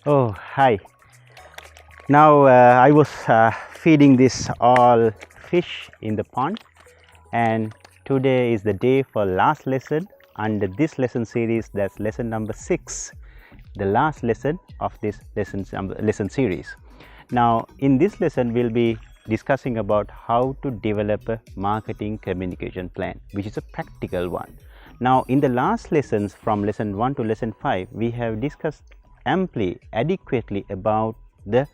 Oh, hi. Now I was feeding this all fish in the pond, and today is the day for last lesson under this lesson series. That's lesson number 6, the last lesson of this lesson series. Now in this lesson we'll be discussing about how to develop a marketing communication plan, which is a practical one. Now in the last lessons from lesson 1 to lesson 5, we have discussed adequately about the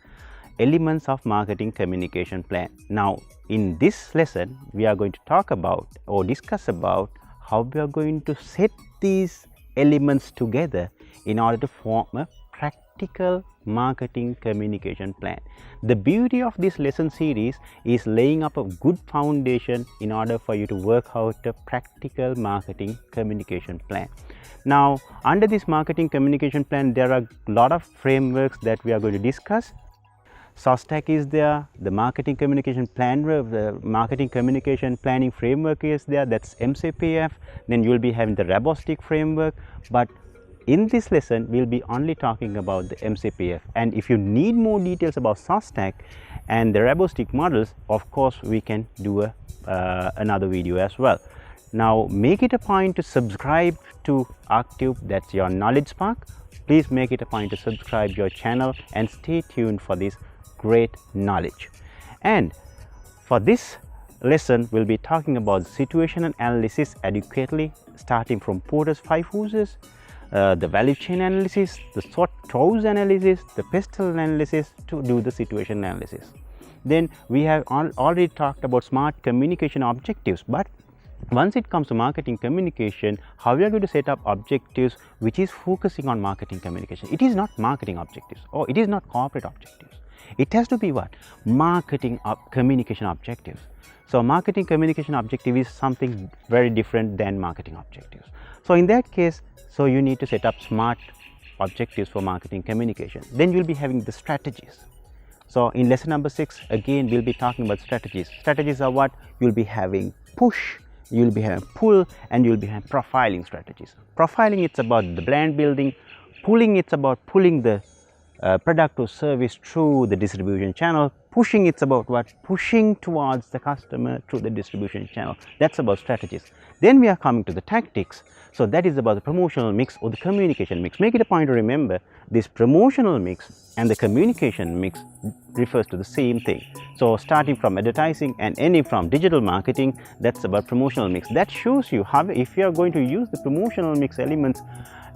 elements of marketing communication plan. Now in this lesson we are going to talk about or discuss about how we are going to set these elements together in order to form a practical marketing communication plan. The beauty of this lesson series is laying up a good foundation in order for you to work out a practical marketing communication plan. Now under this marketing communication plan, there are a lot of frameworks that we are going to discuss. SOSTAC is there, the marketing communication plan, the marketing communication planning framework is there, that's MCPF. Then you will be having the Rabostic framework, but in this lesson we'll be only talking about the MCPF. And if you need more details about SOSTAC and the Rabostic models, of course we can do another video as well. Now make it a point to subscribe to ArcTube, that's your knowledge spark. Please make it a point to subscribe your channel and stay tuned for this great knowledge. And for this lesson we'll be talking about situational analysis adequately, starting from Porter's 5 uses, the value chain analysis, the sort toes analysis, the pestle analysis to do the situation analysis. Then we have already talked about smart communication objectives, but once it comes to marketing communication, how we are going to set up objectives which is focusing on marketing communication. It is not marketing objectives, or it is not corporate objectives. It has to be what? Marketing communication objectives. So marketing communication objective is something very different than marketing objectives. So in that case, so you need to set up smart objectives for marketing communication. Then you'll be having the strategies. So in lesson number 6, again we'll be talking about strategies. Strategies are what? You'll be having push, you'll be having pull, and you'll be having profiling strategies. Profiling, it's about the brand building. Pulling, it's about pulling the product or service through the distribution channel. Pushing, it's about what? Pushing towards the customer through the distribution channel. That's about strategies. Then we are coming to the tactics. So that is about the promotional mix or the communication mix. Make it a point to remember this promotional mix and the communication mix refers to the same thing. So starting from advertising and ending from digital marketing, that's about promotional mix. That shows you how, if you are going to use the promotional mix elements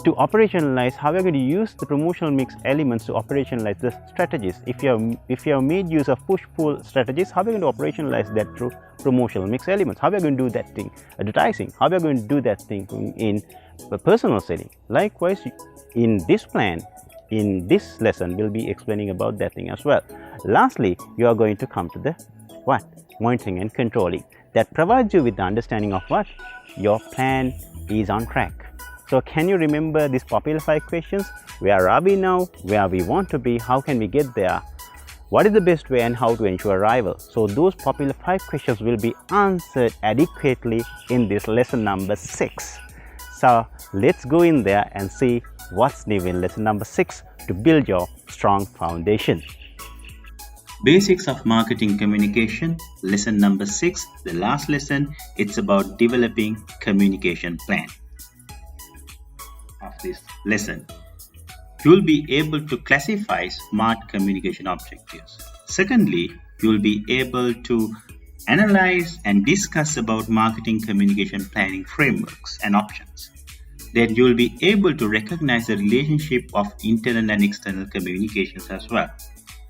to operationalize, how you're going to use the promotional mix elements to operationalize the strategies. If you have made use of push-pull strategies, how are you going to operationalize that through promotional mix elements? How are you going to do that thing advertising? How are you going to do that thing in a personal setting? Likewise, in this plan, in this lesson, we'll be explaining about that thing as well. Lastly, you are going to come to the what? Monitoring and controlling. That provides you with the understanding of what? Your plan is on track. So can you remember these popular 5 questions? Where are we now? Where we want to be? How can we get there? What is the best way and how to ensure arrival? So those popular 5 questions will be answered adequately in this lesson number 6. So let's go in there and see what's new in lesson number 6 to build your strong foundation. Basics of marketing communication, lesson number 6, the last lesson. It's about developing communication plan. Of this lesson, you will be able to classify smart communication objectives. Secondly, you will be able to analyze and discuss about marketing communication planning frameworks and options. Then you will be able to recognize the relationship of internal and external communications as well.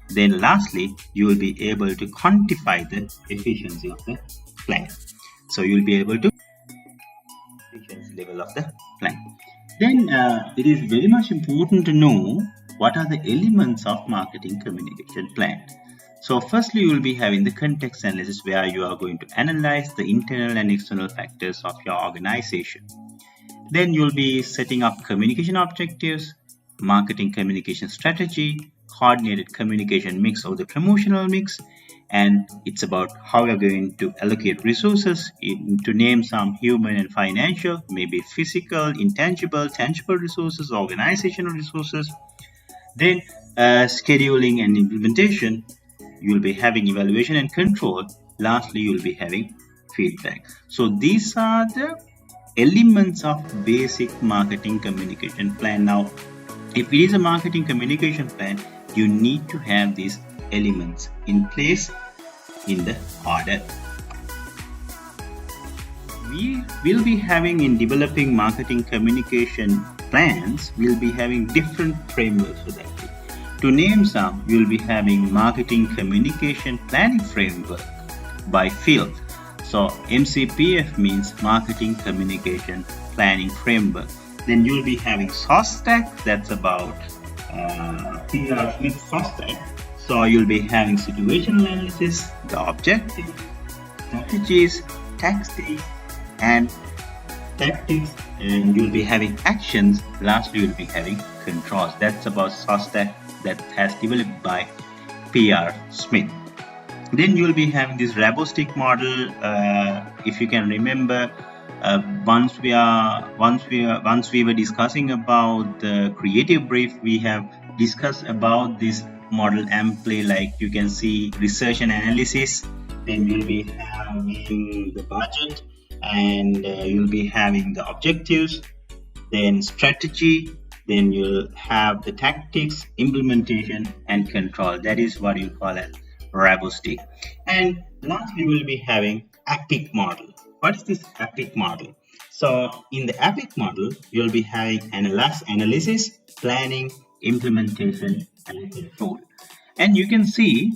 Then lastly, you will be able to quantify the efficiency of the plan. So you will be able to efficiency level of the plan. Then it is very much important to know what are the elements of marketing communication plan. So firstly, you will be having the context analysis where you are going to analyze the internal and external factors of your organization. Then you will be setting up communication objectives, marketing communication strategy, coordinated communication mix or the promotional mix, and it's about how you're going to allocate resources, to name some human and financial, maybe physical, intangible, tangible resources, organizational resources. Then scheduling and implementation, you will be having evaluation and control. Lastly, you will be having feedback. So these are the elements of basic marketing communication plan. Now, if it is a marketing communication plan, you need to have these elements in place in the order. We will be having, in developing marketing communication plans, we'll be having different frameworks for that. To name some, you'll be having marketing communication planning framework by field. So MCPF means marketing communication planning framework. Then you'll be having source stack, that's about PR Smith source stack. So you'll be having situational analysis, the objective, strategies, tactics, and you'll be having actions. Lastly, you'll be having controls. That's about source stack that has developed by PR Smith. Then you'll be having this Rabostic model. If you can remember, once we were discussing about the creative brief, we have discussed about this model amply. Like you can see, research and analysis. Then you'll be having the budget, and you'll be having the objectives, then strategy, then you'll have the tactics, implementation, and control. That is what you call as Rabostic. And lastly, we'll be having APIC model. What is this APIC model? So in the APIC model, you'll be having analysis, planning, implementation, and control. And you can see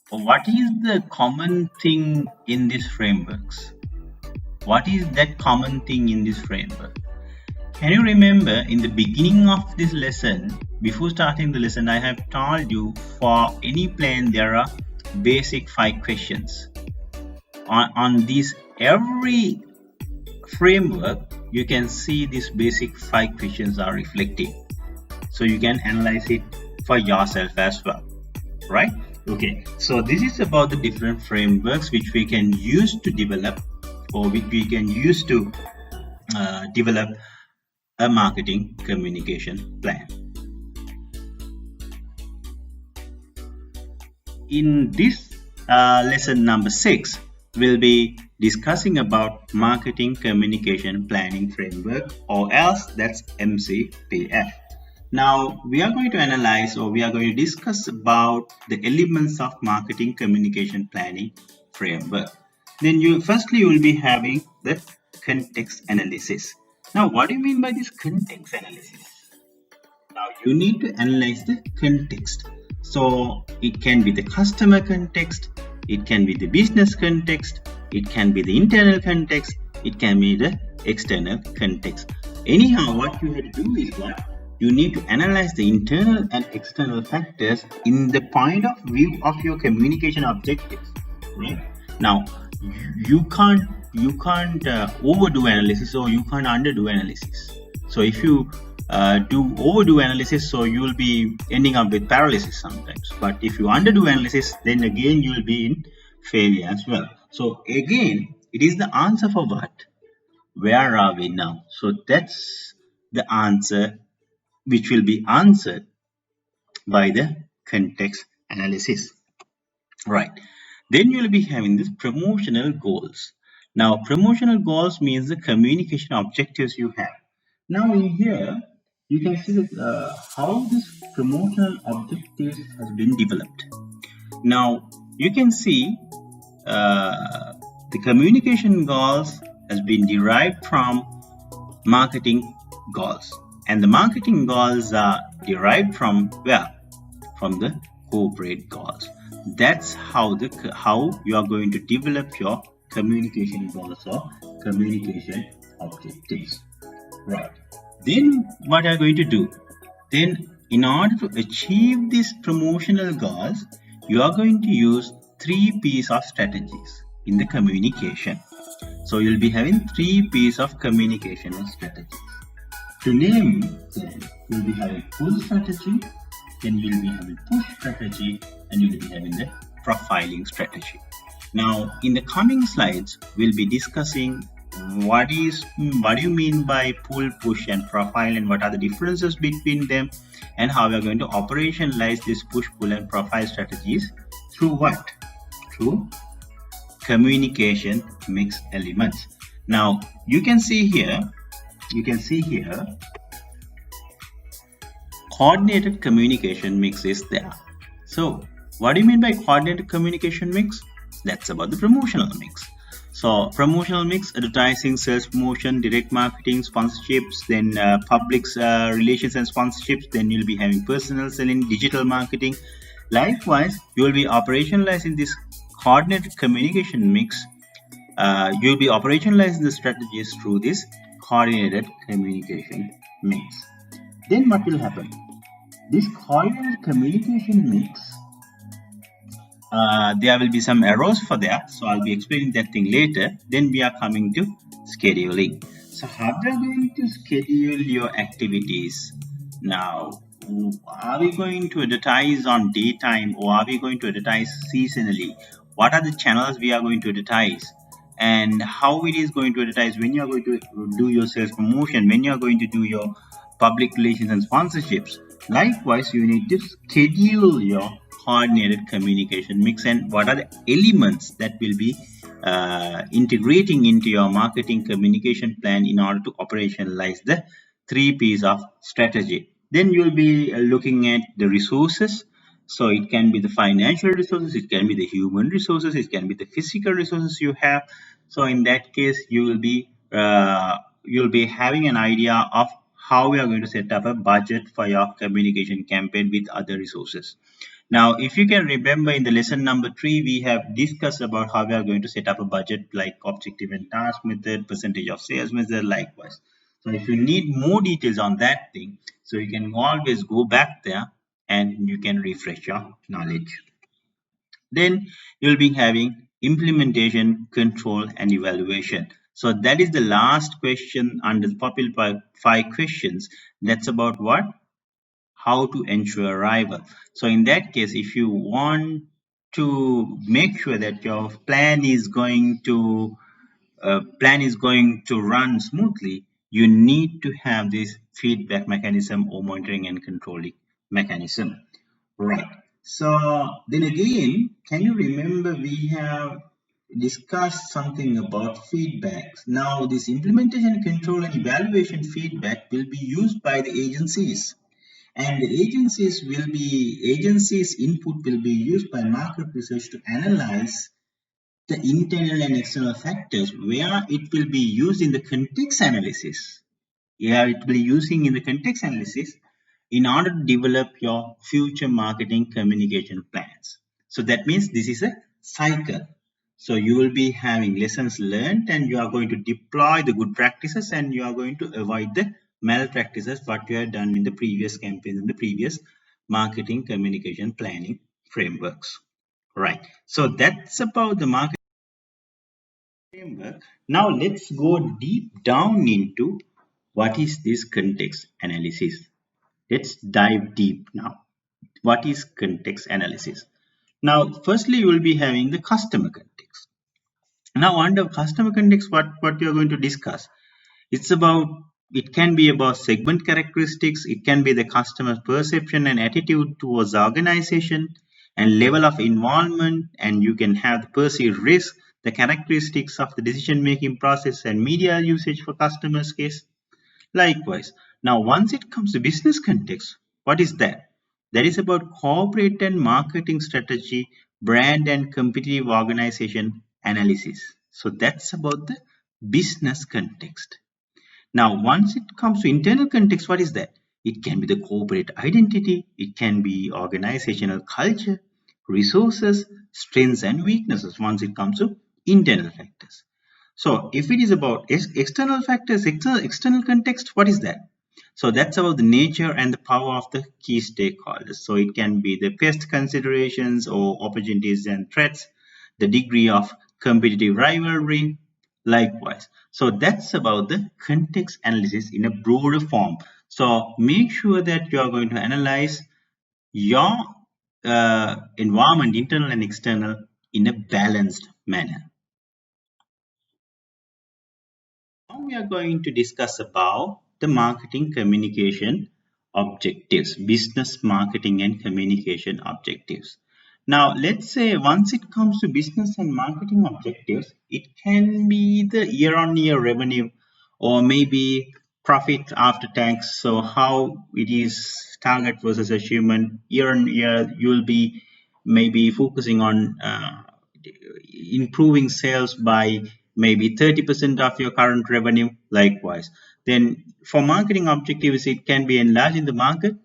what is the common thing in these frameworks. What is that common thing in this framework? Can you remember in the beginning of this lesson, before starting the lesson, I have told you for any plan there are basic 5 questions. On this every framework, you can see these basic 5 questions are reflected. So you can analyze it for yourself as well, right? Okay, so this is about the different frameworks which we can use to develop, or which we can use to develop a marketing communication plan. In this lesson number 6, we'll be discussing about marketing communication planning framework, or else that's MCPF. Now we are going to analyze, or we are going to discuss about the elements of marketing communication planning framework. Then you will be having the context analysis. Now, what do you mean by this context analysis? Now, you need to analyze the context. So, it can be the customer context, it can be the business context, it can be the internal context, it can be the external context. Anyhow, what you have to do is what? You need to analyze the internal and external factors in the point of view of your communication objectives, right? Now, you can't overdo analysis, or you can't underdo analysis. So if you do overdo analysis, so you will be ending up with paralysis sometimes. But if you underdo analysis, then again you will be in failure as well. So again, it is the answer for what? Where are we now? So that's the answer which will be answered by the context analysis, right? Then you will be having this promotional goals. Now, promotional goals means the communication objectives you have. Now, in here, you can see that how this promotional objectives has been developed. Now, you can see the communication goals has been derived from marketing goals, and the marketing goals are derived from where? From the corporate goals. That's how you are going to develop your communication goals or communication objectives, right? Then what are you going to do? Then in order to achieve these promotional goals, you are going to use 3 P's of strategies in the communication. So you'll be having 3 P's of communication strategies. To name them, you'll be having pull strategy, then you'll be having push strategy, and you'll be having the profiling strategy. Now, in the coming slides, we'll be discussing what do you mean by pull, push, and profile, and what are the differences between them, and how we are going to operationalize this push, pull, and profile strategies through what? Through communication mix elements. Now you can see here, coordinated communication mix is there. So what do you mean by coordinated communication mix? That's about the promotional mix. So promotional mix, advertising, sales promotion, direct marketing, sponsorships, then public relations and sponsorships, then you'll be having personal selling, digital marketing. Likewise, you will be operationalizing this coordinated communication mix. You'll be operationalizing the strategies through this coordinated communication mix. Then what will happen? This coordinated communication mix, there will be some errors for that, so I'll be explaining that thing later. Then we are coming to scheduling. So how we are going to schedule your activities? Now, are we going to advertise on daytime, or are we going to advertise seasonally? What are the channels we are going to advertise, and how it is going to advertise, when you are going to do your sales promotion, when you are going to do your public relations and sponsorships. Likewise, you need to schedule your coordinated communication mix, and what are the elements that will be integrating into your marketing communication plan in order to operationalize the 3 P's of strategy. Then you will be looking at the resources. So it can be the financial resources, it can be the human resources, it can be the physical resources you have. So in that case, you'll be having an idea of how we are going to set up a budget for your communication campaign with other resources. Now, if you can remember, in the lesson number 3, we have discussed about how we are going to set up a budget, like objective and task method, percentage of sales method, likewise. So if you need more details on that thing, so you can always go back there and you can refresh your knowledge. Then you'll be having implementation, control, and evaluation. So that is the last question under the popular 5 questions. That's about what? How to ensure arrival. So in that case, if you want to make sure that your plan is going to run smoothly, you need to have this feedback mechanism or monitoring and controlling mechanism. Right. So then again, can you remember we have discussed something about feedbacks? Now this implementation, control, and evaluation feedback will be used by the agencies, and the agencies input will be used by market research to analyze the internal and external factors, where it will be used in the context analysis. Yeah, it will be using in the context analysis in order to develop your future marketing communication plans. So that means this is a cycle. So you will be having lessons learned, and you are going to deploy the good practices, and you are going to avoid the malpractices what you have done in the previous campaigns, in the previous marketing communication planning frameworks. Right. So that's about the marketing framework. Now let's go deep down into what is this context analysis. Let's dive deep now. What is context analysis? Now, firstly, you will be having the customer context. Now, under customer context, what we are going to discuss, it can be about segment characteristics, it can be the customer's perception and attitude towards the organization and level of involvement, and you can have the perceived risk, the characteristics of the decision-making process, and media usage for customers' case. Likewise, now once it comes to business context, what is that? That is about corporate and marketing strategy, brand and competitive organization analysis. So that's about the business context. Now, once it comes to internal context, what is that? It can be the corporate identity, it can be organizational culture, resources, strengths and weaknesses once it comes to internal factors. So if it is about external factors, external context, what is that? So that's about the nature and the power of the key stakeholders. So it can be the pest considerations or opportunities and threats, the degree of competitive rivalry, likewise. So that's about the context analysis in a broader form. So make sure that you are going to analyze your environment, internal and external, in a balanced manner. Now we are going to discuss about the marketing communication objectives, business, marketing, and communication objectives. Now, let's say once it comes to business and marketing objectives, it can be the year-on-year revenue or maybe profit after tax. So how it is target versus achievement year on year, you will be maybe focusing on improving sales by maybe 30% of your current revenue. Likewise, then for marketing objectives, it can be enlarging the market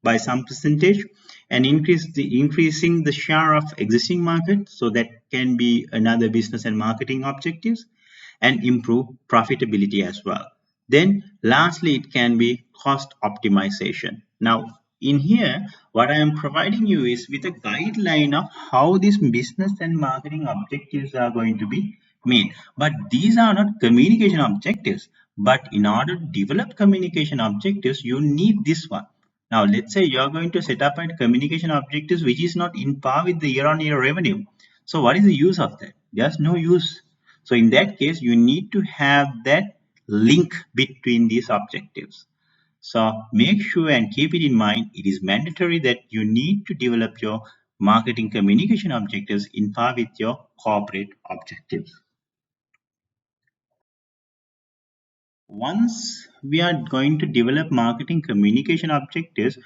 by some percentage and increasing the share of existing market. So that can be another business and marketing objectives, and improve profitability as well. Then lastly, it can be cost optimization. Now in here, what I am providing you is with a guideline of how these business and marketing objectives are going to be made. But these are not communication objectives. But in order to develop communication objectives, you need this one. Now, let's say you're going to set up a communication objectives which is not in par with the year-on-year revenue. So what is the use of that? There's no use. So in that case, you need to have that link between these objectives. So make sure and keep it in mind, it is mandatory that you need to develop your marketing communication objectives in par with your corporate objectives. Once we are going to develop marketing communication objectives,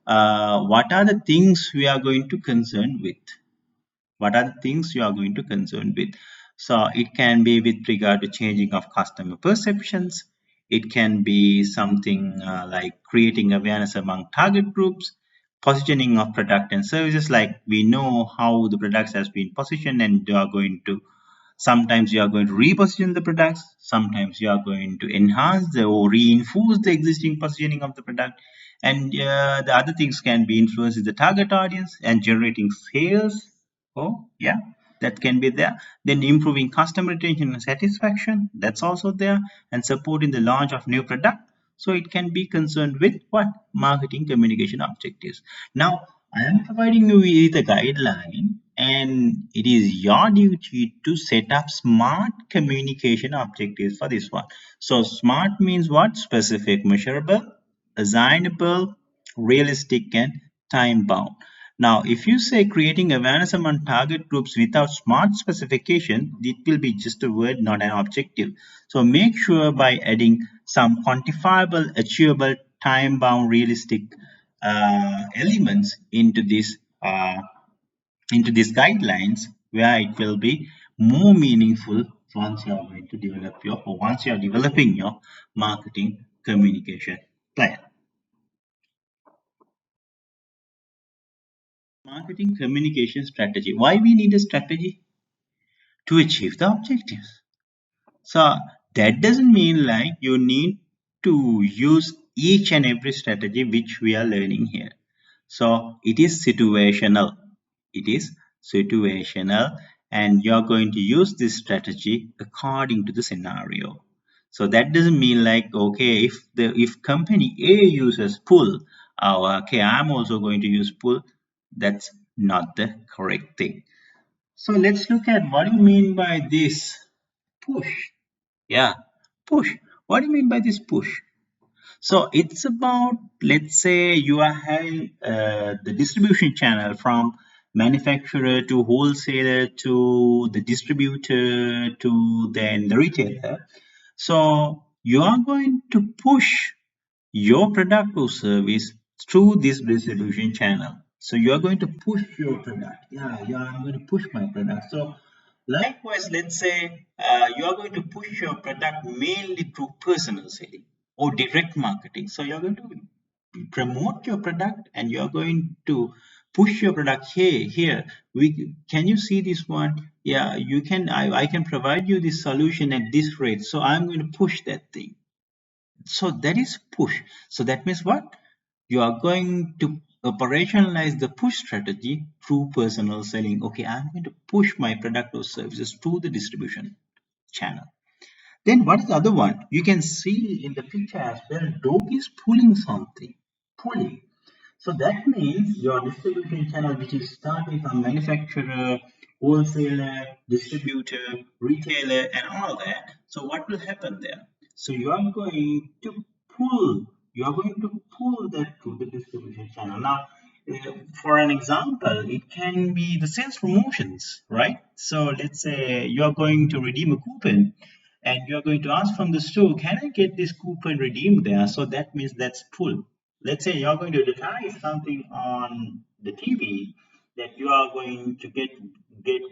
what are the things we are going to concern with? What are the things you are going to concern with? So it can be with regard to changing of customer perceptions. It can be something like creating awareness among target groups, positioning of product and services, like we know how the products has been positioned, and you are going to sometimes you are going to reposition the products, sometimes you are going to enhance or reinforce the existing positioning of the product, and the other things can be influencing the target audience and generating sales. Oh, yeah, that can be there. Then improving customer retention and satisfaction, that's also there, and supporting the launch of new product. So it can be concerned with what? Marketing communication objectives. Now, I am providing you with a guideline, and it is your duty to set up smart communication objectives for this one. So smart means what? Specific, measurable, assignable, realistic, and time bound. Now, if you say creating awareness among target groups without smart specification, it will be just a word, not an objective. So make sure by adding some quantifiable, achievable, time-bound, realistic elements into these guidelines, where it will be more meaningful once you are going to develop your, or once you are developing your marketing communication plan. Marketing communication strategy. Why we need a strategy? To achieve the objectives. So that doesn't mean like you need to use each and every strategy which we are learning here. So it is situational. It is situational, and you're going to use this strategy according to the scenario. So that doesn't mean like, okay, if company A uses pull, okay, I'm also going to use pull. That's not the correct thing. So let's look at what do you mean by this push. Yeah, push. What do you mean by this push? So it's about, let's say you are having the distribution channel from manufacturer to wholesaler to the distributor to then the retailer. So you are going to push your product or service through this distribution channel. So you are going to push your product. Yeah, I'm going to push my product. So likewise, let's say you are going to push your product mainly through personal selling or direct marketing. So you're going to promote your product, and you're going to push your product. Hey, here, can you see this one? Yeah, you can. I can provide you this solution at this rate. So I'm going to push that thing. So that is push. So that means what? You are going to operationalize the push strategy through personal selling. Okay, I'm going to push my product or services through the distribution channel. Then what is the other one? You can see in the picture as well, dog is pulling something. Pulling. So that means your distribution channel, which is starting from manufacturer, wholesaler, distributor, retailer, and all that. So what will happen there? So you are going to pull you are going to pull that to the distribution channel. Now, for an example, it can be the sales promotions, right? So let's say you are going to redeem a coupon and you are going to ask from the store, can I get this coupon redeemed there? So that means that's pull. Let's say you're going to advertise something on the TV that you are going to get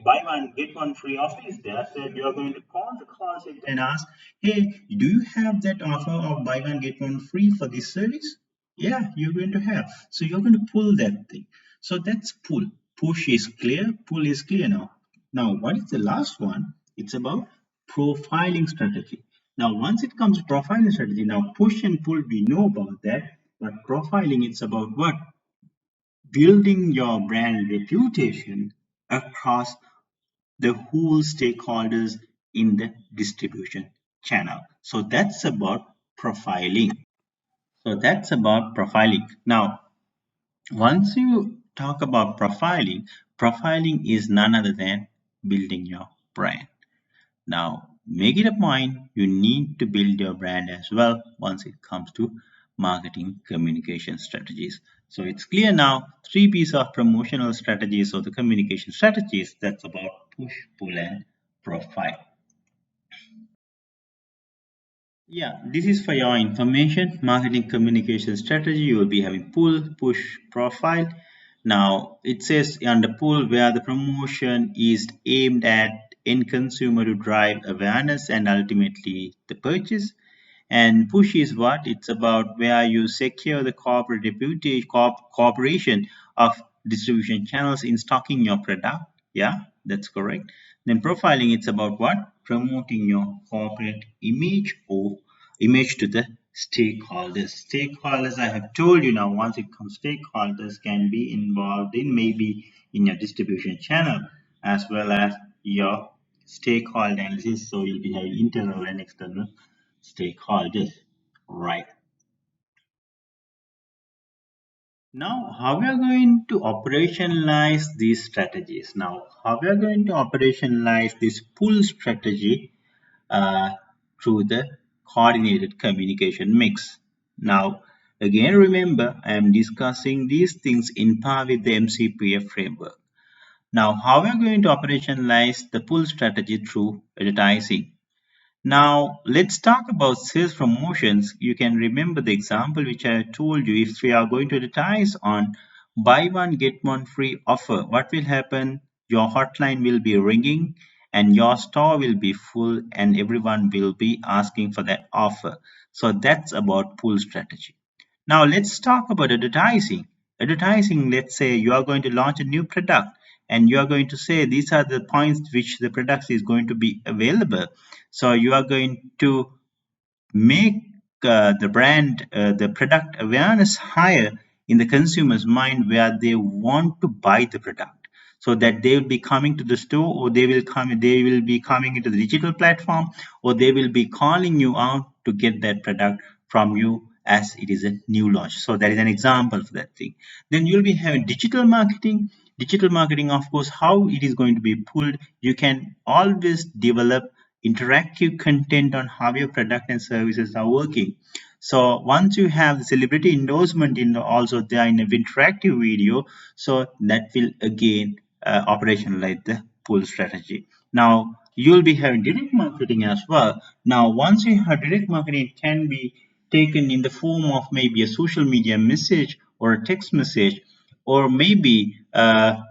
buy one get one free office there. So you are going to call the call center and ask, hey, do you have that offer of buy one get one free for this service? Yeah, you're going to have. So you're going to pull that thing. So that's pull. Push is clear, pull is clear now. Now, what is the last one? It's about profiling strategy. Now, once it comes to profiling strategy, now push and pull, we know about that. But profiling, it's about what? Building your brand reputation across the whole stakeholders in the distribution channel. So that's about profiling. So that's about profiling. Now, once you talk about profiling, profiling is none other than building your brand. Now, make it a point, you need to build your brand as well once it comes to marketing communication strategies. So it's clear now, three pieces of promotional strategies or the communication strategies, that's about push, pull, and profile. Yeah, this is for your information. Marketing communication strategy, you will be having pull, push, profile. Now, it says under pull where the promotion is aimed at end consumer to drive awareness and ultimately the purchase. And push is what? It's about where you secure the corporate reputation, cooperation of distribution channels in stocking your product. Yeah, that's correct. Then profiling, it's about what? Promoting your corporate image or image to the stakeholders. Stakeholders, I have told you now, once it comes, stakeholders can be involved in maybe in your distribution channel as well as your stakeholder analysis. So you'll be having internal and external stakeholders, right? Now, how we are going to operationalize these strategies? Now, how we are going to operationalize this pull strategy uh, through the coordinated communication mix? Now, again, remember, I am discussing these things in par with the MCPF framework. Now, how we are going to operationalize the pull strategy through advertising? Now, let's talk about sales promotions. You can remember the example which I told you. If we are going to advertise on buy one, get one free offer, what will happen? Your hotline will be ringing and your store will be full and everyone will be asking for that offer. So that's about pull strategy. Now let's talk about advertising. Advertising, let's say you are going to launch a new product and you are going to say these are the points which the product is going to be available. So you are going to make the brand, the product awareness higher in the consumer's mind where they want to buy the product. So that they will be coming to the store or they will be coming into the digital platform or they will be calling you out to get that product from you as it is a new launch. So that is an example of that thing. Then you'll be having digital marketing. Digital marketing, of course, how it is going to be pulled. You can always develop interactive content on how your product and services are working. So once you have the celebrity endorsement in also there in an interactive video, so that will again operationalize the pull strategy. Now you'll be having direct marketing as well. Now once you have direct marketing, it can be taken in the form of maybe a social media message or a text message or maybe a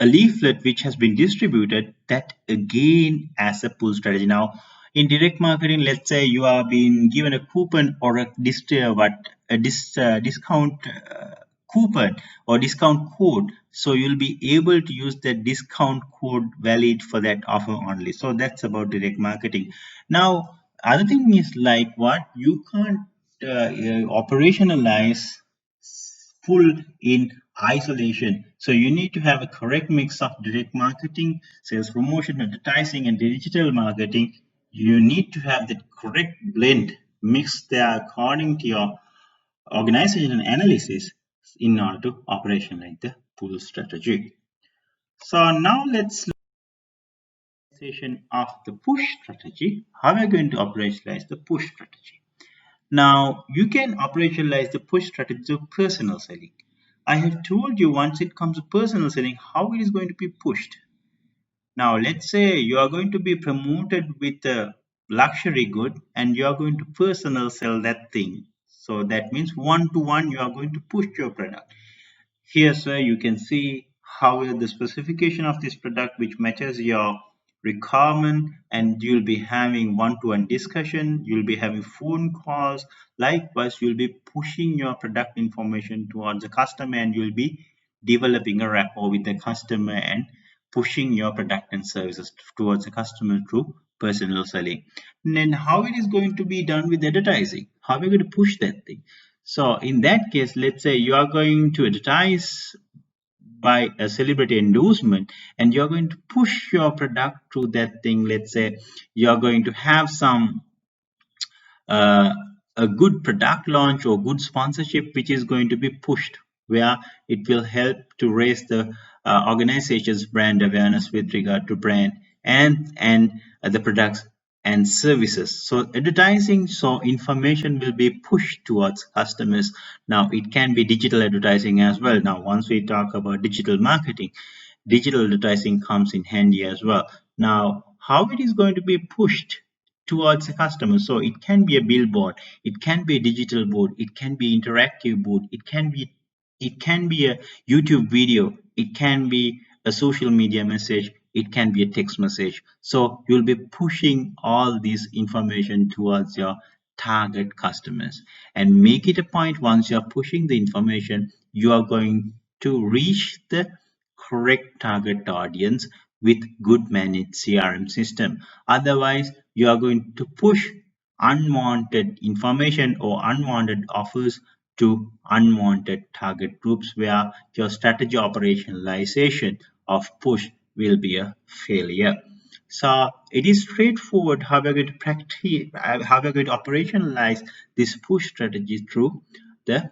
leaflet which has been distributed, that again as a pull strategy. Now in direct marketing, let's say you are being given a coupon or a discount coupon or discount code, so you'll be able to use that discount code valid for that offer only. So that's about direct marketing. Now other thing is like what you can't operationalize full in isolation. So you need to have a correct mix of direct marketing, sales promotion, advertising, and digital marketing. You need to have the correct blend mix there according to your organization analysis in order to operationalize the pull strategy. So now let's look at the of the push strategy. How are we going to operationalize the push strategy? Now, you can operationalize the push strategy of personal selling. I have told you once it comes to personal selling, how it is going to be pushed. Now, let's say you are going to be promoted with a luxury good and you are going to personal sell that thing. So that means one to one, you are going to push your product. Here, sir, you can see how the specification of this product which matches your requirement, and you'll be having one-to-one discussion, you'll be having phone calls. Likewise, you'll be pushing your product information towards the customer, and you'll be developing a rapport with the customer and pushing your product and services towards the customer through personal selling. And then how it is going to be done with advertising? How are we going to push that thing? So in that case, let's say you are going to advertise by a celebrity endorsement and you're going to push your product through that thing. Let's say you're going to have some uh, a good product launch or good sponsorship which is going to be pushed, where it will help to raise the organization's brand awareness with regard to brand and the products and services. So advertising, so information will be pushed towards customers. Now it can be digital advertising as well. Now once we talk about digital marketing, digital advertising comes in handy as well. Now, how it is going to be pushed towards the customer? So it can be a billboard, it can be a digital board, it can be interactive board, it can be a YouTube video, it can be a social media message, it can be a text message. So you'll be pushing all this information towards your target customers, and make it a point, once you're pushing the information, you are going to reach the correct target audience with good managed CRM system. Otherwise, you are going to push unwanted information or unwanted offers to unwanted target groups, where your strategy operationalization of push will be a failure. So it is straightforward how we're going to practice, how we're going to operationalize this push strategy through the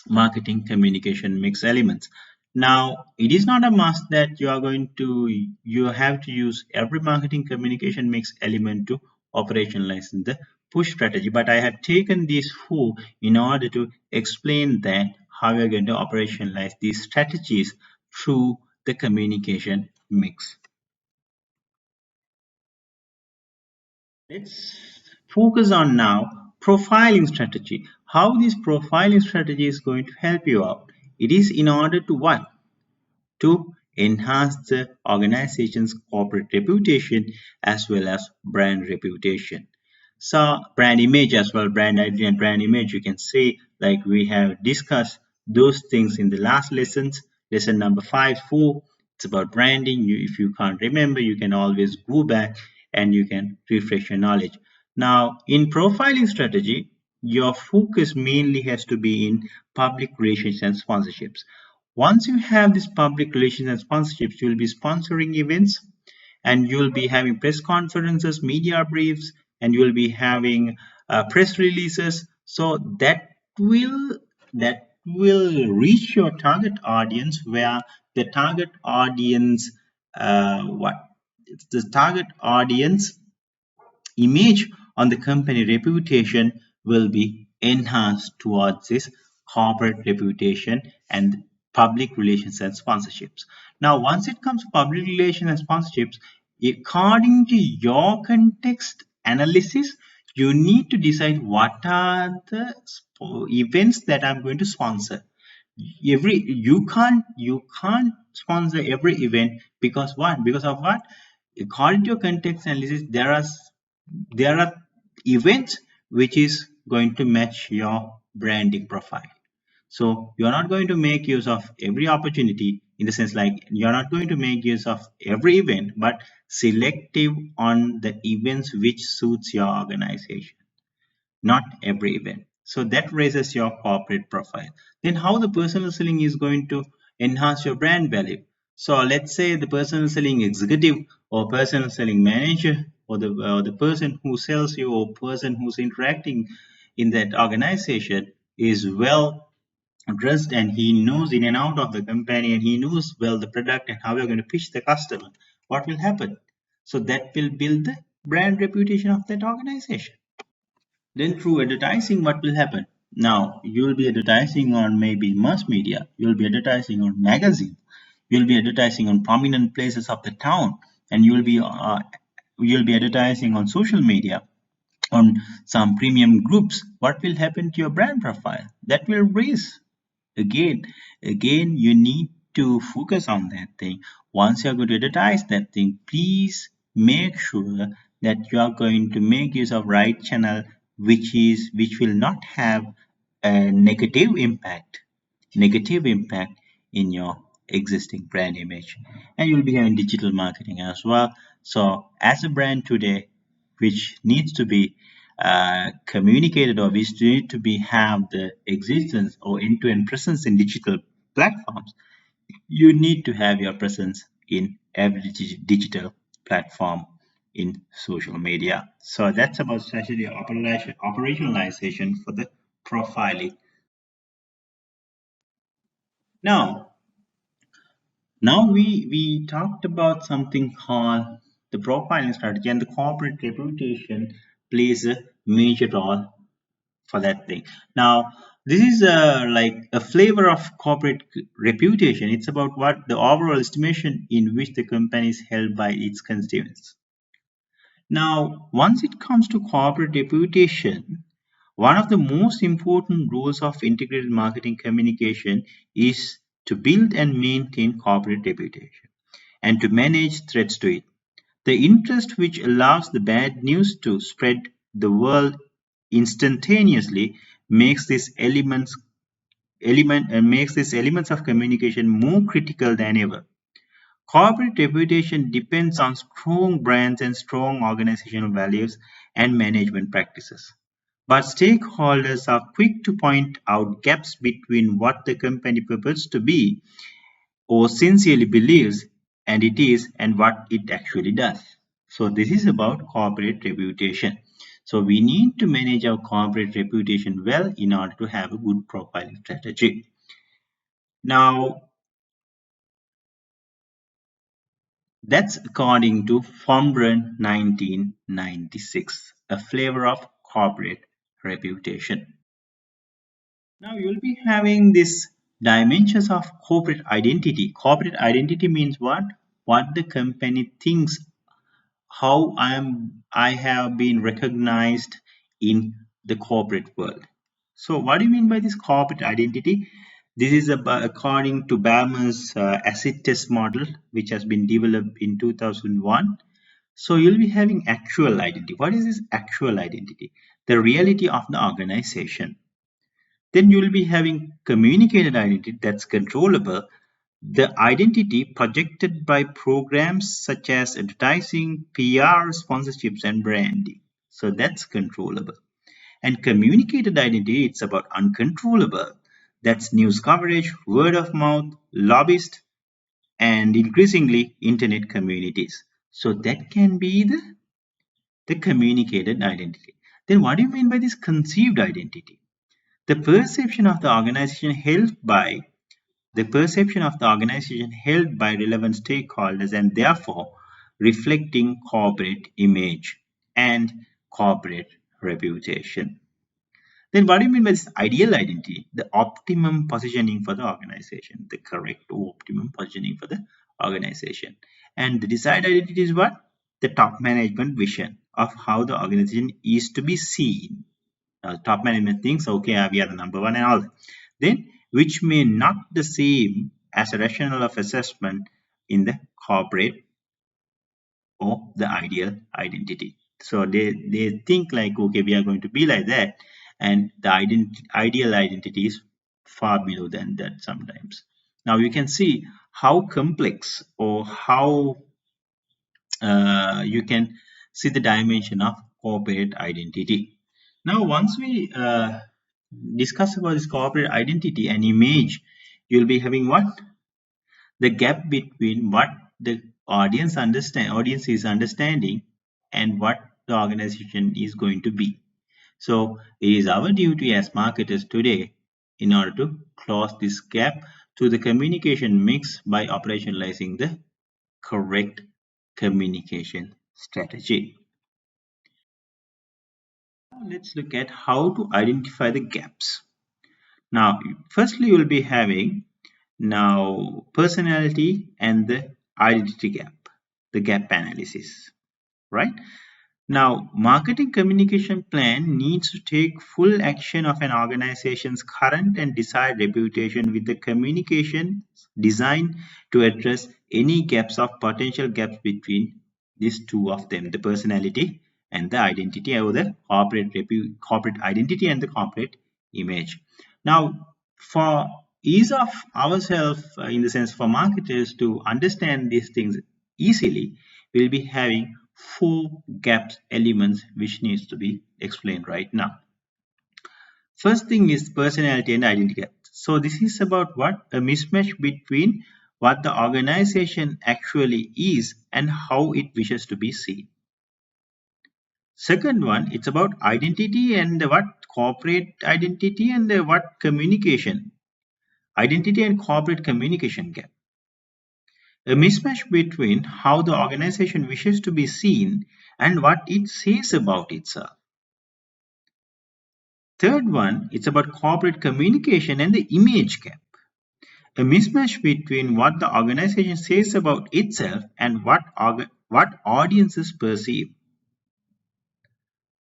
marketing communication mix elements. Now, it is not a must that you have to use every marketing communication mix element to operationalize the push strategy, but I have taken these four in order to explain that how we are going to operationalize these strategies through the communication mix. Let's focus on now profiling strategy. How this profiling strategy is going to help you out. It is in order to what? To enhance the organization's corporate reputation as well as brand reputation. So brand image as well, brand identity and brand image, you can say, like we have discussed those things in the last lessons. Lesson number 5, 4, it's about branding. If you can't remember, you can always go back and you can refresh your knowledge. Now, in profiling strategy, your focus mainly has to be in public relations and sponsorships. Once you have this public relations and sponsorships, you will be sponsoring events, and you'll be having press conferences, media briefs, and you'll be having press releases. So that will reach your target audience, where the target audience what the target audience image on the company reputation will be enhanced towards this corporate reputation and public relations and sponsorships. Now, once it comes to public relations and sponsorships, according to your context analysis, you need to decide what are the events that I'm going to sponsor. You can't sponsor every event, because what? Because of what? According to your context analysis, there are events which is going to match your branding profile. So you're not going to make use of every opportunity, in the sense like you're not going to make use of every event, but selective on the events which suits your organization, not every event. So that raises your corporate profile. Then how the personal selling is going to enhance your brand value. So let's say the personal selling executive or personal selling manager, or the person who sells you, or person who's interacting in that organization is well dressed, and he knows in and out of the company, and he knows well the product and how you're going to pitch the customer. What will happen? So that will build the brand reputation of that organization. Then through advertising, what will happen? Now you will be advertising on maybe mass media, you will be advertising on magazine, you will be advertising on prominent places of the town, and you will be advertising on social media, on some premium groups. What will happen to your brand profile? That will raise again. Again, you need to focus on that thing. Once you're going to advertise that thing, please make sure that you are going to make use of right channel, which will not have a negative impact in your existing brand image. And you'll be having digital marketing as well. So as a brand today, which needs to be communicated, or which need to be have the existence or end-to-end presence in digital platforms, you need to have your presence in every digital platform in social media. So that's about strategy operationalization for the profiling. Now, now we talked about something called the profiling strategy, and the corporate reputation plays a major role for that thing. Now, this is like a flavor of corporate reputation. It's about what the overall estimation in which the company is held by its constituents. Now, once it comes to corporate reputation, one of the most important rules of integrated marketing communication is to build and maintain corporate reputation and to manage threats to it. The interest which allows the bad news to spread the world instantaneously makes these elements of communication more critical than ever. Corporate reputation depends on strong brands and strong organizational values and management practices. But stakeholders are quick to point out gaps between what the company purports to be or sincerely believes and it is and what it actually does. So this is about corporate reputation. So we need to manage our corporate reputation well in order to have a good profiling strategy. Now, that's according to Fombrun 1996, a flavor of corporate reputation. Now you'll be having this dimensions of corporate identity. Corporate identity means what? What the company thinks, how I have been recognized in the corporate world. So what do you mean by this corporate identity? This is according to Ballmer's acid test model, which has been developed in 2001. So you'll be having actual identity. What is this actual identity? The reality of the organization. Then you will be having communicated identity, that's controllable. The identity projected by programs such as advertising, PR, sponsorships, and branding. So that's controllable. And communicated identity, it's about uncontrollable. That's news coverage, word of mouth, lobbyist, and increasingly internet communities. So that can be the communicated identity. Then what do you mean by this conceived identity? The perception of the organization held by relevant stakeholders and therefore reflecting corporate image and corporate reputation. Then what do you mean by this ideal identity? The optimum positioning for the organization, the correct optimum positioning for the organization. And the desired identity is what? The top management vision of how the organization is to be seen. Top management thinks, okay, we are the number one and all. Then, which may not the same as a rationale of assessment in the corporate or the ideal identity. So they think like, okay, we are going to be like that, and the ideal identity is far below than that sometimes. Now you can see how complex or how you can see the dimension of corporate identity. Now, once we discuss about this corporate identity and image, you'll be having what? The gap between what the audience is understanding and what the organization is going to be. So it is our duty as marketers today in order to close this gap through the communication mix by operationalizing the correct communication strategy. Let's look at how to identify the gaps. Now, firstly, you will be having now personality and the identity gap, the gap analysis, right? Now, marketing communication plan needs to take full action of an organization's current and desired reputation with the communication designed to address any gaps of potential gaps between these two of them, the personality and the identity, or the corporate identity and the corporate image. Now, for ease of ourselves, in the sense for marketers to understand these things easily, we'll be having four gaps elements which needs to be explained right now. First thing is personality and identity gap. So this is about what? A mismatch between what the organization actually is and how it wishes to be seen. Second one, it's about identity and what corporate identity and what communication. Identity and corporate communication gap. A mismatch between how the organization wishes to be seen and what it says about itself. Third one, it's about corporate communication and the image gap. A mismatch between what the organization says about itself and what audiences perceive.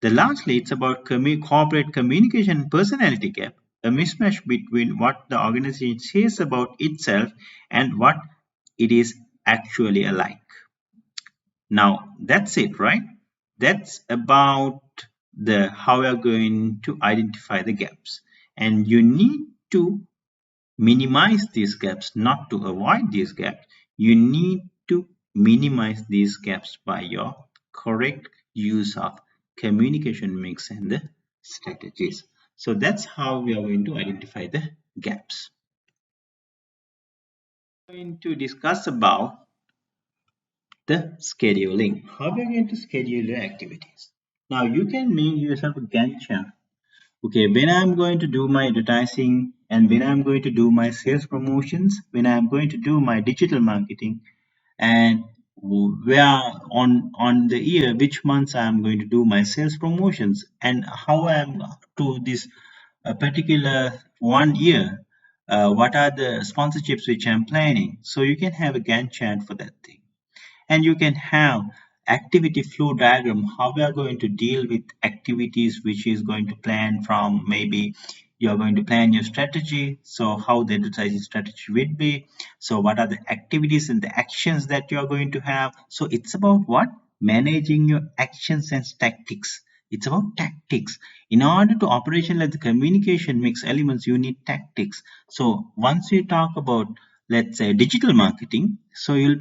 Lastly, it's about corporate communication and personality gap, a mismatch between what the organization says about itself and what it is actually alike. Now, that's it, right? That's about the how we are going to identify the gaps. And you need to minimize these gaps, not to avoid these gaps. You need to minimize these gaps by your correct use of communication mix and the strategies. So that's how we are going to identify the gaps. We're going to discuss about the scheduling. How we are going to schedule your activities. Now you can make yourself a Gantt chart. Okay, when I'm going to do my advertising and when I'm going to do my sales promotions, when I'm going to do my digital marketing, and where on the year, which months I'm going to do my sales promotions, and how I'm to this particular 1 year, what are the sponsorships which I'm planning. So you can have a Gantt chart for that thing. And you can have activity flow diagram, how we are going to deal with activities, which is going to plan from, maybe you're going to plan your strategy, so how the advertising strategy will be, so what are the activities and the actions that you are going to have. So it's about what? Managing your actions and tactics. It's about tactics. In order to operationalize the communication mix elements, you need tactics. So once you talk about, let's say, digital marketing, so you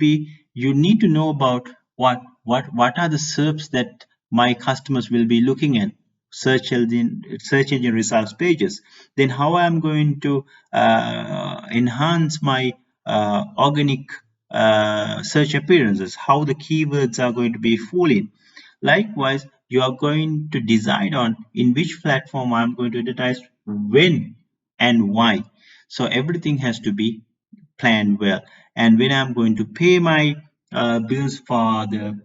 need to know about what are the SERPs that my customers will be looking at, search engine results pages. Then how I'm going to enhance my organic search appearances, how the keywords are going to be falling. Likewise, you are going to decide on in which platform I'm going to advertise, when and why. So everything has to be planned well. And when I'm going to pay my bills for the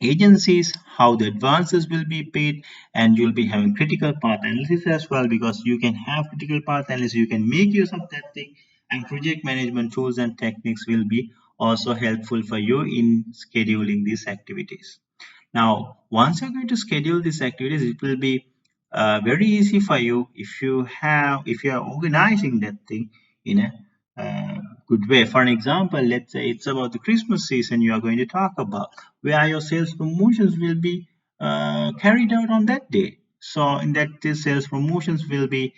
agencies, how the advances will be paid, and you'll be having critical path analysis as well, because you can have critical path analysis, you can make use of that thing, and project management tools and techniques will be also helpful for you in scheduling these activities. Now, once you're going to schedule these activities, it will be very easy for you if you are organizing that thing in a good way. For an example, let's say it's about the Christmas season you are going to talk about, where your sales promotions will be carried out on that day. So in that case, sales promotions will be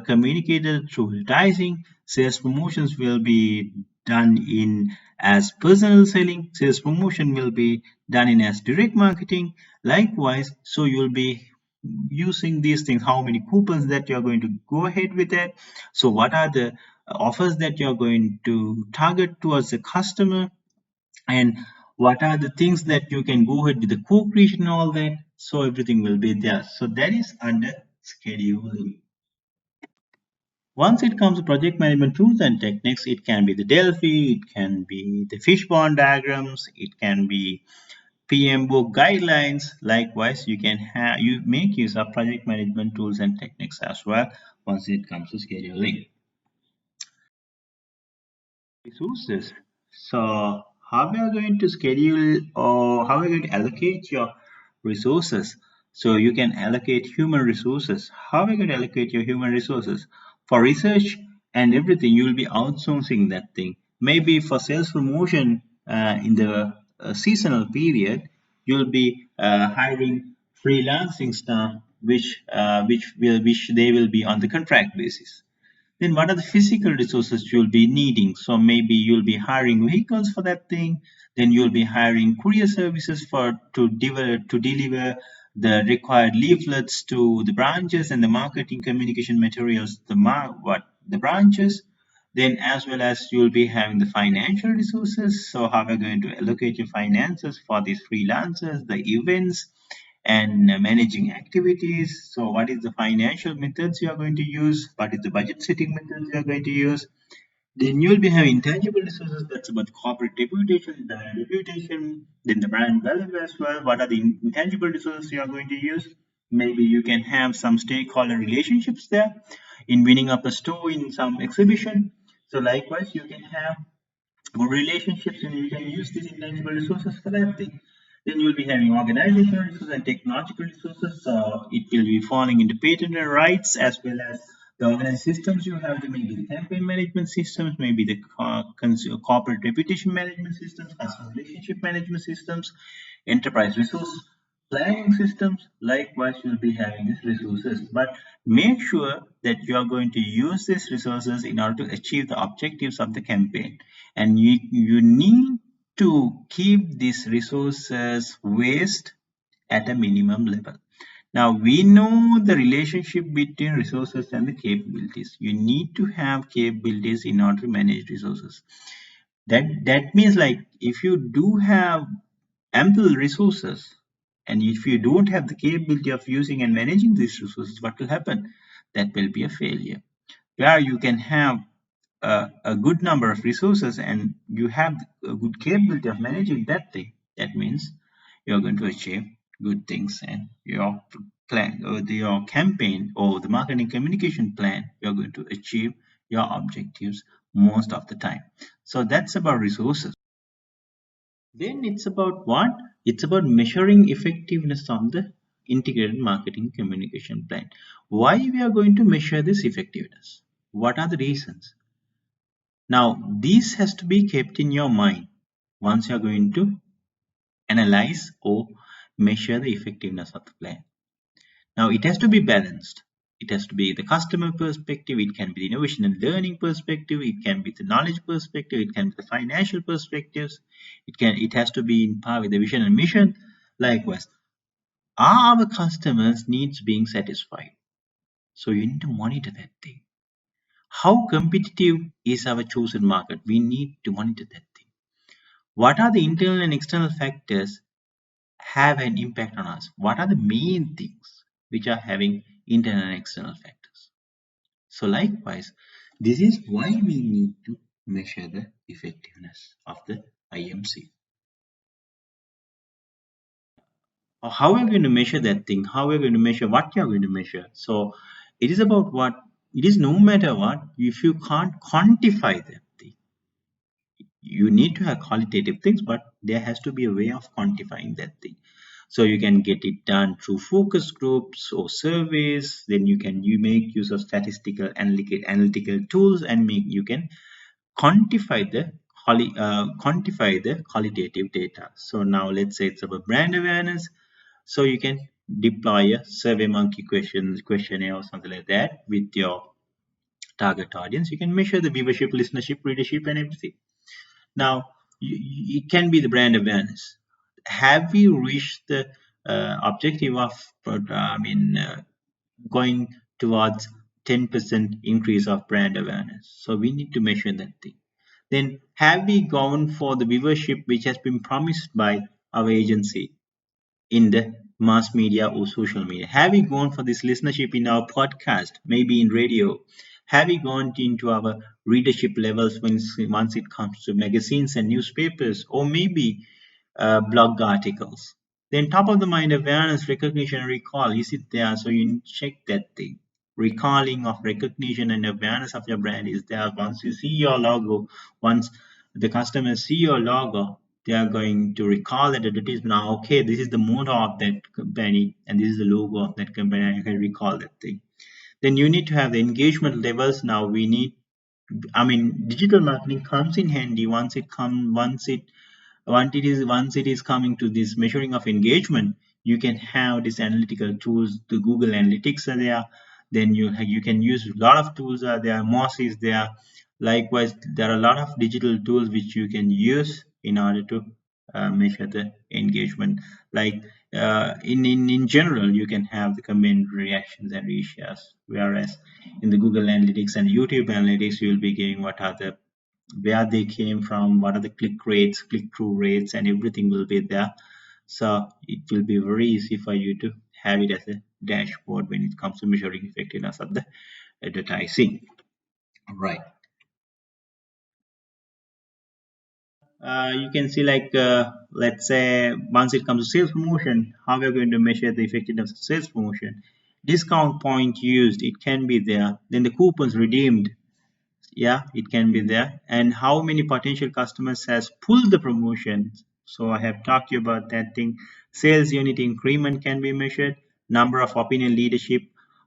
communicated through advertising. Sales promotions will be done in as personal selling. Sales promotion will be done in as direct marketing. Likewise, so you'll be using these things, how many coupons that you're going to go ahead with that. So what are the offers that you're going to target towards the customer, and what are the things that you can go ahead with the co-creation and all that. So everything will be there. So that is under scheduling. Once it comes to project management tools and techniques, it can be the Delphi, it can be the fishbone diagrams, it can be PMBOK guidelines. Likewise, you make use of project management tools and techniques as well once it comes to scheduling. Resources. So how we are going to schedule or how we are going to allocate your resources? So you can allocate human resources. How are you going to allocate your human resources? For research and everything, you will be outsourcing that thing. Maybe for sales promotion in the seasonal period, you'll be hiring freelancing staff, which they will be on the contract basis. Then what are the physical resources you'll be needing? So maybe you'll be hiring vehicles for that thing. Then you'll be hiring courier services to deliver the required leaflets to the branches and the marketing communication materials the branches. Then as well as you'll be having the financial resources. So how are you going to allocate your finances for these freelancers, the events, and managing activities. So what is the financial methods you are going to use? What is the budget setting methods you are going to use? Then you'll be having intangible resources. That's about corporate reputation, brand reputation, then the brand value as well. What are the intangible resources you are going to use? Maybe you can have some stakeholder relationships there in winning up a store in some exhibition. So likewise, you can have good relationships and you can use these intangible resources for that thing. Then you'll be having organizational resources and technological resources. So it will be falling into patent rights as well as the organized systems you have, maybe the campaign management systems, maybe the corporate reputation management systems, customer relationship management systems, enterprise resource planning systems. Likewise, you'll be having these resources, but make sure that you are going to use these resources in order to achieve the objectives of the campaign, and you need to keep these resources waste at a minimum level. Now we know the relationship between resources and the capabilities. You need to have capabilities in order to manage resources. That means, like, if you do have ample resources and if you don't have the capability of using and managing these resources, what will happen? That will be a failure. Where you can have a good number of resources and you have a good capability of managing that thing, that means you're going to achieve good things, and your plan or your campaign or the marketing communication plan, you're going to achieve your objectives most of the time. So that's about resources. Then it's about what? It's about measuring effectiveness of the integrated marketing communication plan. Why we are going to measure this effectiveness? What are the reasons? Now, this has to be kept in your mind once you're going to analyze or measure the effectiveness of the plan. Now, it has to be balanced. It has to be the customer perspective, it can be the innovation and learning perspective, it can be the knowledge perspective, it can be the financial perspectives, it has to be in par with the vision and mission. Likewise, are our customers' needs being satisfied? So you need to monitor that thing. How competitive is our chosen market? We need to monitor that thing. What are the internal and external factors have an impact on us? What are the main things which are having internal and external factors? So likewise, this is why we need to measure the effectiveness of the IMC. How are we going to measure that thing? How are we going to measure what you are going to measure? So it is about what it is. No matter what, if you can't quantify that thing, you need to have qualitative things, but there has to be a way of quantifying that thing. So you can get it done through focus groups or surveys. Then you make use of statistical analytical tools, and you can quantify the qualitative data. So now let's say it's about brand awareness. So you can deploy a survey monkey questionnaire or something like that with your target audience. You can measure the viewership, listenership, readership, and everything. Now, it can be the brand awareness. Have we reached the objective of, going towards 10% increase of brand awareness? So we need to measure that thing. Then, have we gone for the viewership which has been promised by our agency in the mass media or social media? Have we gone for this listenership in our podcast, maybe in radio? Have we gone into our readership levels once it comes to magazines and newspapers? Or maybe blog articles. Then top of the mind awareness, recognition, and recall. Is it there? So you check that thing. Recalling of recognition and awareness of your brand is there. Once you see your logo, once the customers see your logo, they are going to recall that it is now, okay, this is the motto of that company and this is the logo of that company. I can recall that thing. Then you need to have the engagement levels. Now we need, I mean, digital marketing comes in handy once it is coming to this measuring of engagement. You can have these analytical tools. The Google Analytics are there. Then you can use a lot of tools are there. Moz is there. Likewise, there are a lot of digital tools which you can use in order to measure the engagement. Like in general, you can have the comment, reactions, and reshares. Whereas in the Google Analytics and YouTube Analytics, you will be getting what are the where they came from, what are the click rates, click-through rates, and everything will be there. So it will be very easy for you to have it as a dashboard when it comes to measuring effectiveness of the advertising. All right. You can see like let's say once it comes to sales promotion, how we are going to measure the effectiveness of sales promotion. Discount point used, it can be there. Then the coupons redeemed, yeah, it can be there. And how many potential customers has pulled the promotion. So I have talked to you about that thing. Sales unit increment can be measured. Number of opinion leadership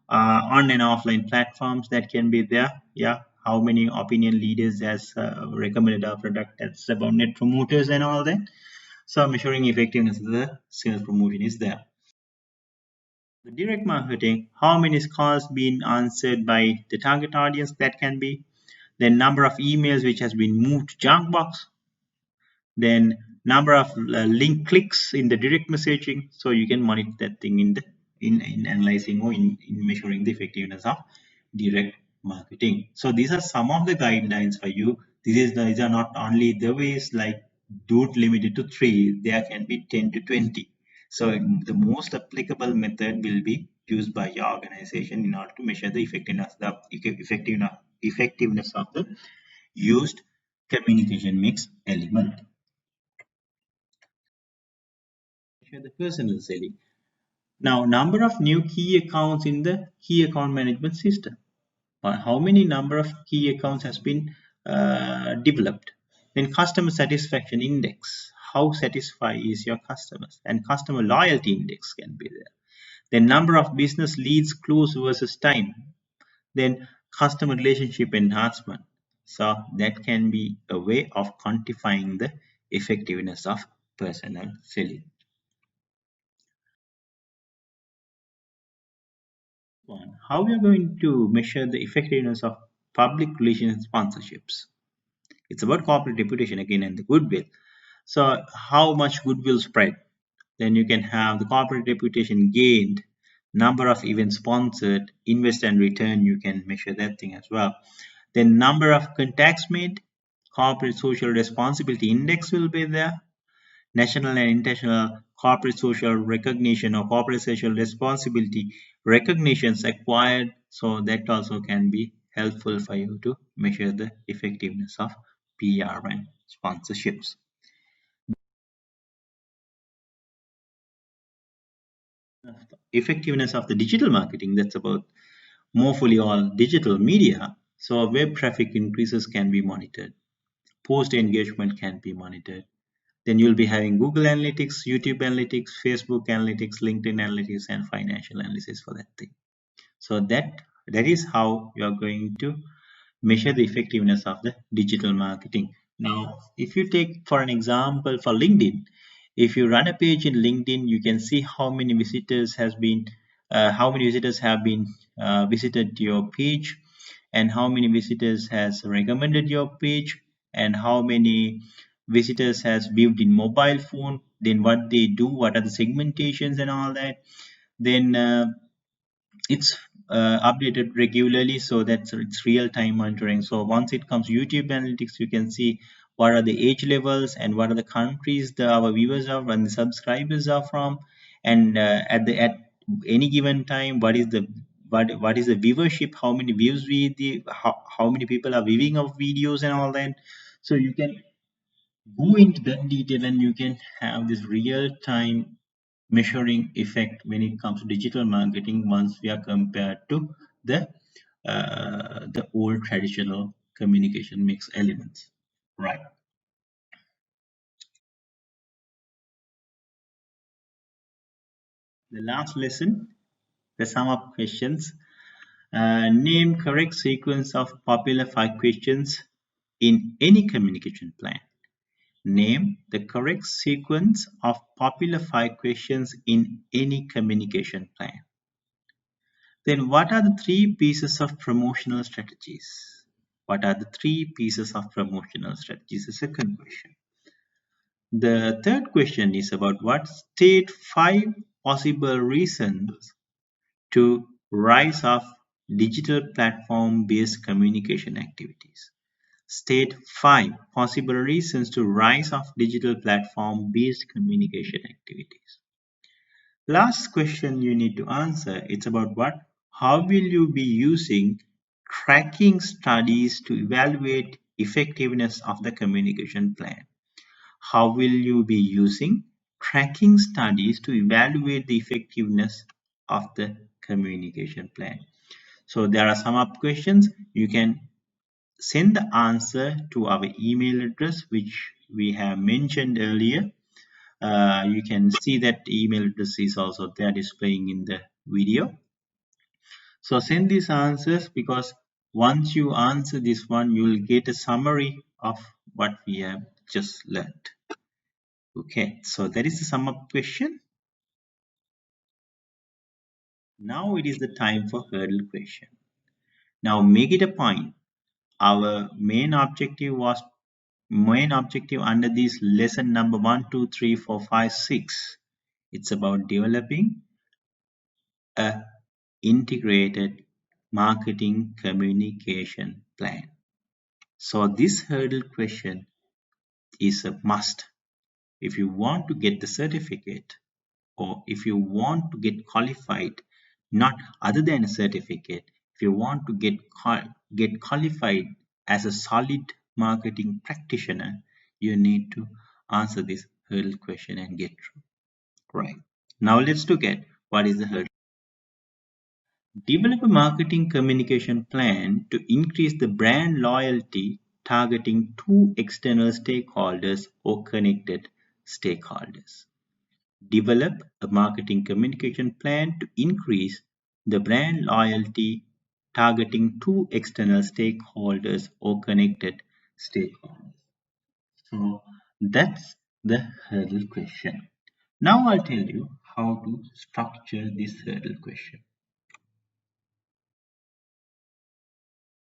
on and offline platforms, that can be there. Yeah, how many opinion leaders has recommended our product. That's about net promoters and all that. So measuring effectiveness of the sales promotion is there. The direct marketing, how many calls been answered by the target audience, that can be. Then number of emails which has been moved to junk box, then number of link clicks in the direct messaging. So you can monitor that thing in the in analyzing or in measuring the effectiveness of direct marketing. So these are some of the guidelines for you. These are not only the ways, like don't limit it to 3, there can be 10 to 20. So the most applicable method will be used by your organization in order to measure the effectiveness of the used communication mix element. Measure the personal selling. Now, number of new key accounts in the key account management system. How many number of key accounts has been developed? Then customer satisfaction index. How satisfied is your customers? And customer loyalty index can be there. Then number of business leads closed versus time. Then customer relationship enhancement. So that can be a way of quantifying the effectiveness of personal selling. How we are going to measure the effectiveness of public relations sponsorships. It's about corporate reputation again and the goodwill. So how much goodwill spread? Then you can have the corporate reputation gained, number of events sponsored, invest and return, you can measure that thing as well. Then number of contacts made, corporate social responsibility index will be there. National and international corporate social recognition or corporate social responsibility recognitions acquired. So that also can be helpful for you to measure the effectiveness of PR and sponsorships. Effectiveness of the digital marketing, that's about more fully all digital media. So web traffic increases can be monitored. Post engagement can be monitored. Then you'll be having Google Analytics, YouTube Analytics, Facebook Analytics, LinkedIn Analytics, and financial analysis for that thing. So that is how you are going to measure the effectiveness of the digital marketing. Now, if you take for an example for LinkedIn, if you run a page in LinkedIn, you can see how many visitors have been visited your page, and how many visitors has recommended your page, and how many visitors has viewed in mobile phone, then what they do, what are the segmentations and all that. Then it's updated regularly, so that's it's real-time monitoring. So once it comes to YouTube Analytics, you can see what are the age levels and what are the countries our viewers are and the subscribers are from, and at any given time, what is the viewership, how many views how many people are viewing of videos and all that. So you can go into that detail, and you can have this real-time measuring effect when it comes to digital marketing once we are compared to the old traditional communication mix elements. Right. The last lesson, the sum up questions. Name correct sequence of popular 5 questions in any communication plan. Name the correct sequence of popular 5 questions in any communication plan. Then what are the 3 pieces of promotional strategies? What are the 3 pieces of promotional strategies? The second question. The third question is about what state 5 possible reasons to rise of digital platform-based communication activities. State 5 possible reasons to rise of digital platform-based communication activities. Last question you need to answer, it's about what? How will you be using tracking studies to evaluate effectiveness of the communication plan? How will you be using tracking studies to evaluate the effectiveness of the communication plan? So there are some up questions. You can send the answer to our email address, which we have mentioned earlier. You can see that the email address is also there displaying in the video. So send these answers, because once you answer this one, you will get a summary of what we have just learned. Okay, so that is the sum up question. Now it is the time for hurdle question. Now make it a point. Our main objective under this lesson number 1, 2, 3, 4, 5, 6. It's about developing a integrated marketing communication plan. So this hurdle question is a must. If you want to get the certificate, or if you want to get qualified, not other than a certificate, if you want to get qualified as a solid marketing practitioner, you need to answer this hurdle question and get through. Right. Now let's look at what is the hurdle. Develop a marketing communication plan to increase the brand loyalty targeting 2 external stakeholders or connected stakeholders. Develop a marketing communication plan to increase the brand loyalty targeting 2 external stakeholders or connected stakeholders. So that's the hurdle question. Now I'll tell you how to structure this hurdle question.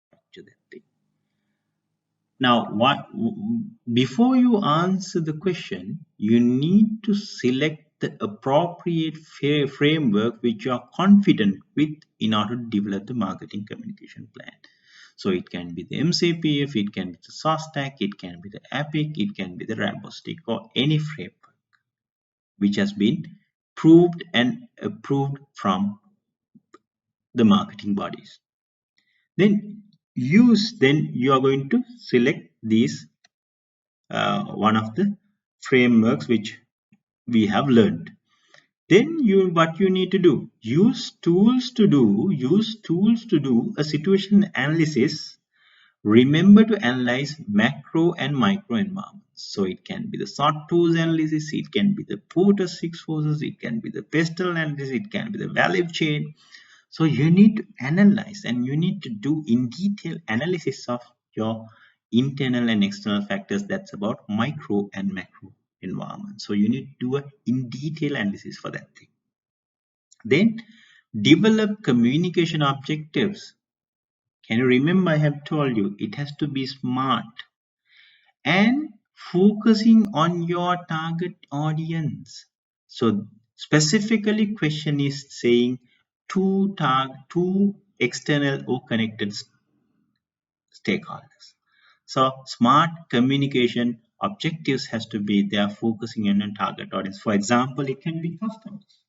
Structure that thing. Now, before you answer the question, you need to select the appropriate framework which you are confident with in order to develop the marketing communication plan. So it can be the MCPF, it can be the SOSTAC, it can be the EPIC, it can be the Rambostick, or any framework which has been proved and approved from the marketing bodies. Then you are going to select these one of the frameworks which we have learned. Then what you need to do, use tools to do a situation analysis. Remember to analyze macro and micro environments. So it can be the sawtooth analysis, it can be the Porter 6 forces, it can be the pestle analysis, it can be the value chain. So you need to analyze, and you need to do in detail analysis of your internal and external factors. That's about micro and macro environment. So you need to do a in detail analysis for that thing. Then develop communication objectives. Can you remember I have told you it has to be smart and focusing on your target audience. So specifically question is saying two external or connected stakeholders. So smart communication objectives has to be there, focusing on a target audience. For example, it can be customers.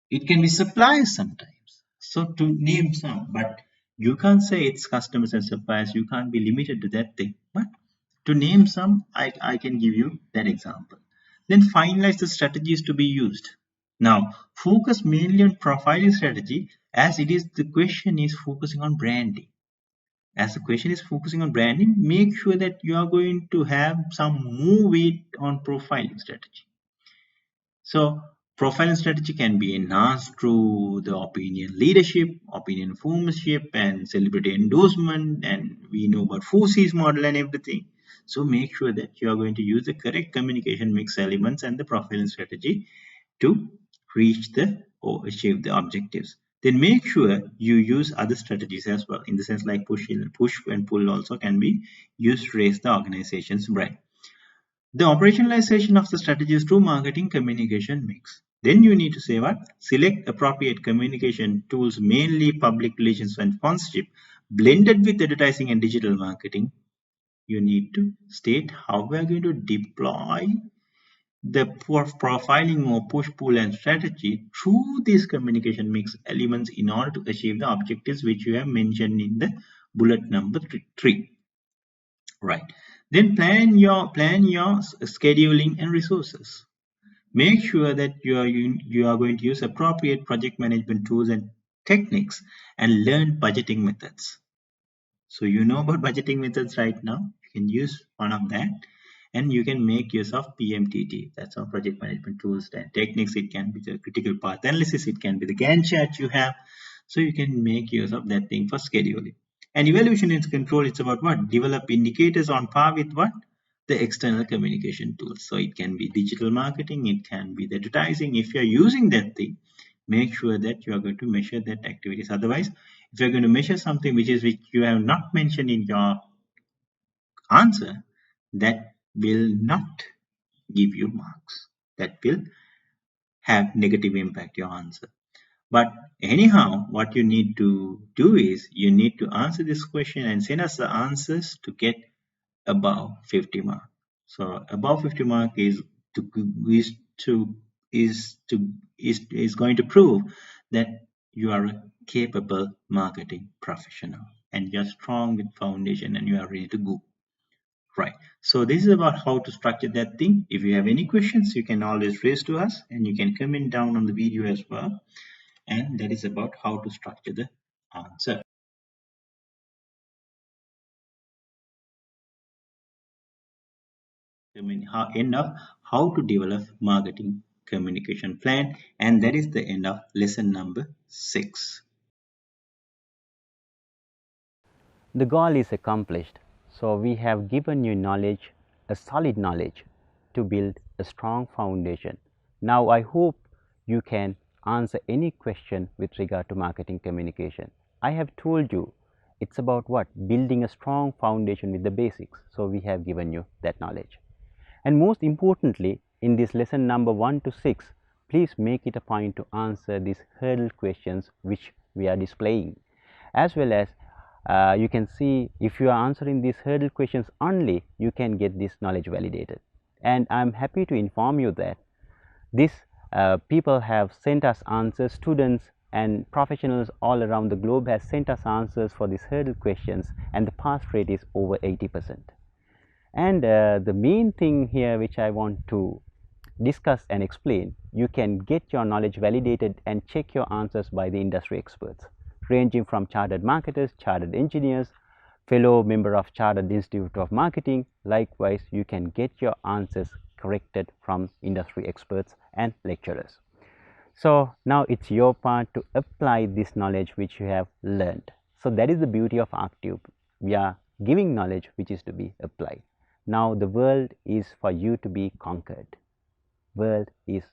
It can be suppliers sometimes. So to name some, but you can't say it's customers and suppliers. You can't be limited to that thing. But To name some, I can give you that example. Then finalize the strategies to be used. Now, focus mainly on profiling strategy as the question is focusing on branding. As the question is focusing on branding, make sure that you are going to have some more weight on profiling strategy. So profiling strategy can be enhanced through the opinion leadership, opinion formership, and celebrity endorsement, and we know about 4C's model and everything. So make sure that you are going to use the correct communication mix elements and the profiling strategy to reach or achieve the objectives. Then make sure you use other strategies as well, in the sense like push and pull also can be used to raise the organization's brand. The operationalization of the strategies through marketing communication mix. Then you need to say what? Select appropriate communication tools, mainly public relations and sponsorship, blended with advertising and digital marketing. You need to state how we are going to deploy the profiling or push, pull, and strategy through these communication mix elements in order to achieve the objectives which you have mentioned in the bullet number 3. Right. Then plan your scheduling and resources. Make sure that you are going to use appropriate project management tools and techniques and learn budgeting methods. So you know about budgeting methods right now. You can use one of that, and you can make use of PMTT. That's our project management tools and techniques. It can be the critical path analysis. It can be the Gantt chart you have. So you can make use of that thing for scheduling. And evaluation and control, it's about what? Develop indicators on par with what? The external communication tools. So it can be digital marketing, it can be the advertising. If you're using that thing, make sure that you are going to measure that activities. Otherwise, if you're going to measure something which you have not mentioned in your answer, that will not give you marks. That will have negative impact your answer. But anyhow, what you need to do is you need to answer this question and send us the answers to get above 50 mark. So above 50 mark is going to prove that you are a capable marketing professional and you're strong with foundation and you are ready to go. Right. So this is about how to structure that thing. If you have any questions, you can always raise to us and you can comment down on the video as well. And that is about how to structure the answer. End of how to develop marketing communication plan, and that is the end of lesson number 6. The goal is accomplished. So we have given you knowledge, a solid knowledge to build a strong foundation. Now I hope you can answer any question with regard to marketing communication. I have told you it's about what? Building a strong foundation with the basics. So we have given you that knowledge. And most importantly, in this lesson number 1 to 6, please make it a point to answer these hurdle questions which we are displaying. As well as you can see, if you are answering these hurdle questions only, you can get this knowledge validated. And I'm happy to inform you that these people have sent us answers, students and professionals all around the globe have sent us answers for these hurdle questions, and the pass rate is over 80%. And the main thing here which I want to discuss and explain, you can get your knowledge validated and check your answers by the industry experts, ranging from chartered marketers, chartered engineers, fellow member of Chartered Institute of Marketing. Likewise, you can get your answers corrected from industry experts and lecturers. So now it's your part to apply this knowledge which you have learned. So that is the beauty of ArcTube. We are giving knowledge which is to be applied. Now the world is for you to be conquered. World is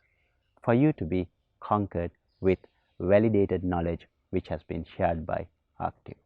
for you to be conquered with validated knowledge which has been shared by ArcTube.